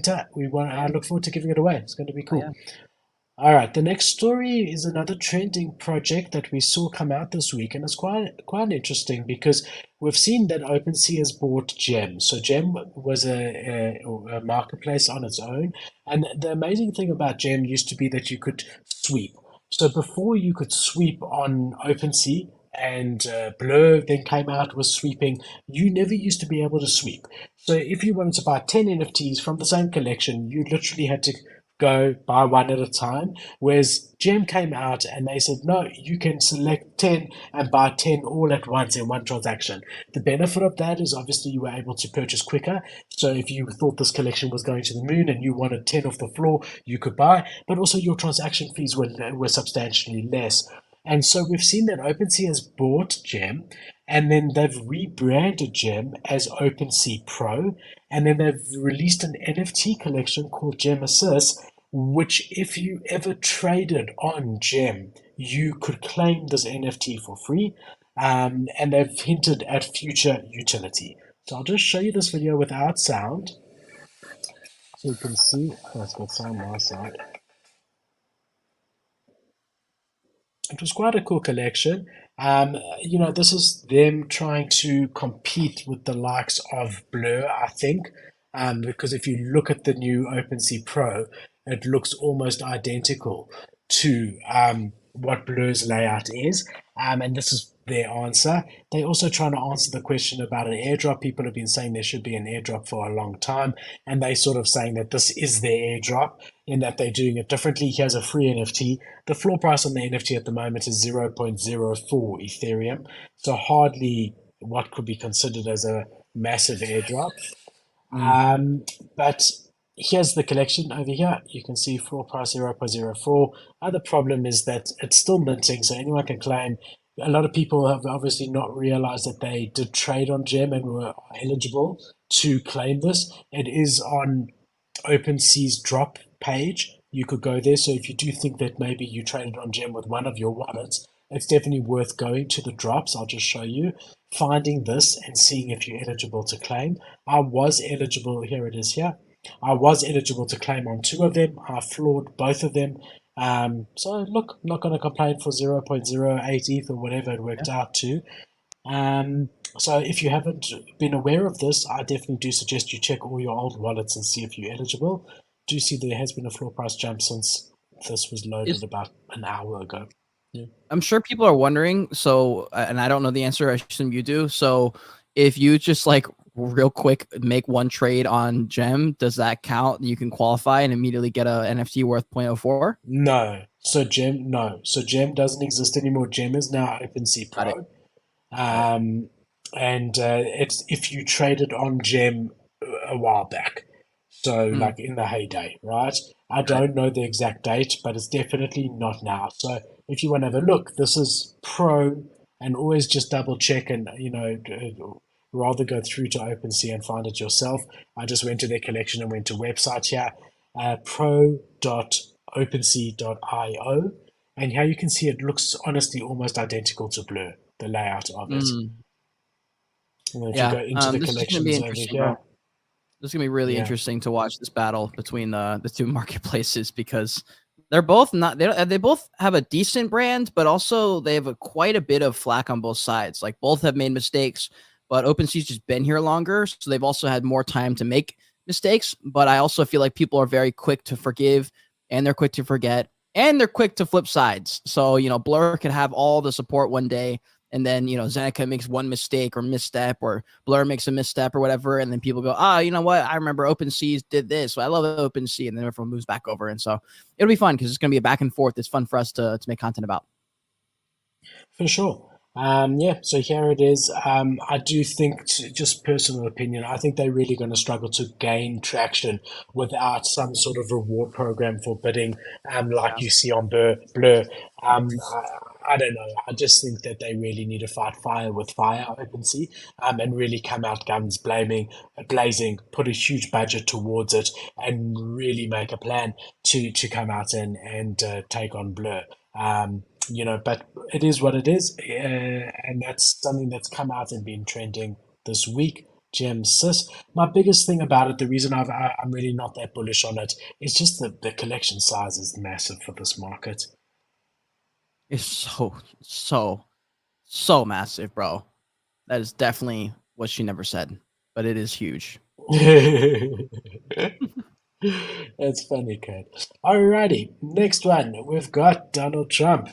later. I look forward to giving it away. It's going to be Oh, cool. yeah. All right, the next story is another trending project that we saw come out this week, and it's quite interesting because we've seen that OpenSea has bought Gem. So Gem was a marketplace on its own, and the amazing thing about Gem used to be that you could sweep. So before you could sweep on OpenSea, and Blur then came out with sweeping, you never used to be able to sweep. So if you wanted to buy 10 NFTs from the same collection, you literally had to go buy one at a time. Whereas Gem came out and they said, no, you can select 10 and buy 10 all at once in one transaction. The benefit of that is obviously you were able to purchase quicker. So if you thought this collection was going to the moon and you wanted 10 off the floor, you could buy, but also your transaction fees were substantially less. And so we've seen that OpenSea has bought Gem and then they've rebranded Gem as OpenSea Pro. And then they've released an NFT collection called Gemesis, which if you ever traded on Gem, you could claim this NFT for free. And they've hinted at future utility. So I'll just show you this video without sound. So you can see, oh, it's got sound on my side. It was quite a cool collection. This is them trying to compete with the likes of Blur, I think, because if you look at the new OpenSea Pro, it looks almost identical to what Blur's layout is, and this is their answer. They're also trying to answer the question about an airdrop. People have been saying there should be an airdrop for a long time, and they sort of saying that this is their airdrop in that they're doing it differently. Here's a free NFT. The floor price on the NFT at the moment is 0.04 Ethereum, so hardly what could be considered as a massive airdrop. Mm. But here's the collection over here. You can see floor price 0.04. Other problem is that it's still minting, so anyone can claim. A lot of people have obviously not realized that they did trade on Gem and were eligible to claim this. It is on OpenSea's drop page. You could go there. So if you do think that maybe you traded on Gem with one of your wallets, it's definitely worth going to the drops. I'll just show you, finding this and seeing if you're eligible to claim. I was eligible, here it is here. I was eligible to claim on two of them. I floored both of them. So look, I'm not going to complain for 0.08 ETH or whatever it Yeah. worked out to. Um, so if you haven't been aware of this, I definitely do suggest you check all your old wallets and see if you're eligible. Do see there has been a floor price jump since this was loaded Is about an hour ago. Yeah. I'm sure people are wondering. So, and I don't know the answer. I assume you do. So, if you just like real quick make one trade on Gem, does that count? You can qualify and immediately get a NFT worth 0.04. No. No. So Gem doesn't exist anymore. Gem is now OpenSea Got it. Pro. Got it. Um, and it's if you traded on Gem a while back. So Mm, like in the heyday, right? I got it. don't know the exact date, but it's definitely not now. So if you want to have a look, this is Pro, and always just double check and rather go through to OpenSea and find it yourself. I just went to their collection and went to website here, pro.opensea.io, and here you can see it looks honestly almost identical to Blur, the layout of it. Mm, And then if you yeah. go into the This is gonna be collections over interesting, bro. here, This is gonna be really yeah, interesting to watch this battle between the two marketplaces because they're both not they both have a decent brand, but also they have quite a bit of flack on both sides. Like both have made mistakes, but OpenSea's just been here longer, so they've also had more time to make mistakes. But I also feel like people are very quick to forgive, and they're quick to forget, and they're quick to flip sides. So Blur could have all the support one day, and then Zeneca makes one mistake or misstep, or Blur makes a misstep or whatever, and then people go, you know what? I remember OpenSea did this. So I love OpenSea, and then everyone moves back over, and so it'll be fun because it's going to be a back and forth. It's fun for us to make content about. for sure. Yeah, so here it is. I do think, just personal opinion, I think they're really going to struggle to gain traction without some sort of reward program for bidding, like Yeah. you see on Blur. I don't know. I just think that they really need to fight fire with fire, OpenSea, and really come out guns blazing, put a huge budget towards it, and really make a plan to come out and take on Blur. But it is what it is, and that's something that's come out and been trending this week. Gemesis. My biggest thing about it, the reason I'm really not that bullish on it, is just the collection size is massive for this market. It's so massive, bro. That is definitely what she never said, but it is huge. That's funny, Kurt. Alrighty, next one. We've got Donald Trump.